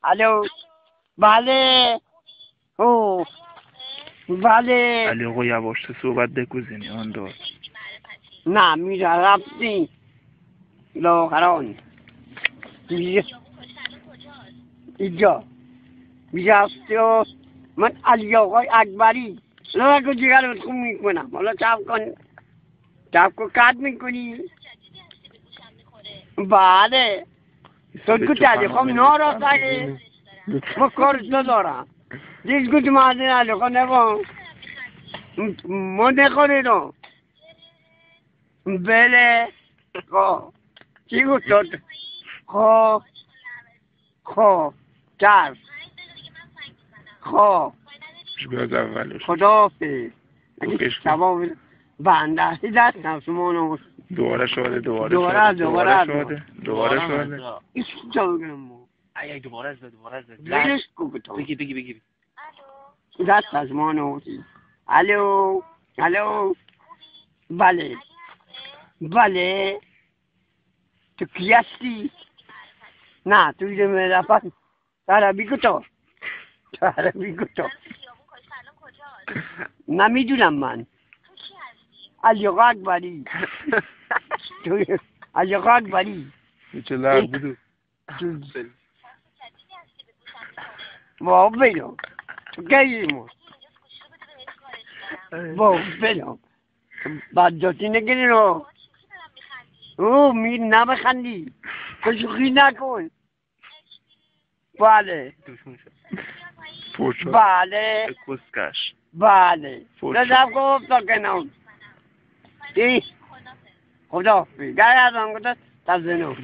الو بله او بله علی آقا یواش صحبت بگوزینی آن دار نه میره رفتی لاغران اینجا میرفتی و من علی آقای اکبری لگو جگر رو خون میکنم حالا چپ کن کت میکنی بله تو علی خواهم ناراست اگه ما کارش ندارم دیز گوش مازین علی خواهم نگم ما نخوری رو بله خواه چی گوش داد خواه چرف خواه از اولش خداحافظ اگه شبا بنده دست نفسمانو دوباره شده دوباره شده ایش جا بگیرم ای دوباره از بگیرش کبتو بگی دست از ما نوشی الو بله تو کی هستی؟ نه تو ایده میرفت عربی کتا نمیدونم من علی آقا اکبری علی آقا اکبری چه لرد بودو بابا بینم تو گیریم بابا بینم بعد جاتی نگیری رو او میر نبخندی تو شوخی نکن بله بله کسکش بله نظر گفت تا کنم خدا گره از آن گذاشت تا زنو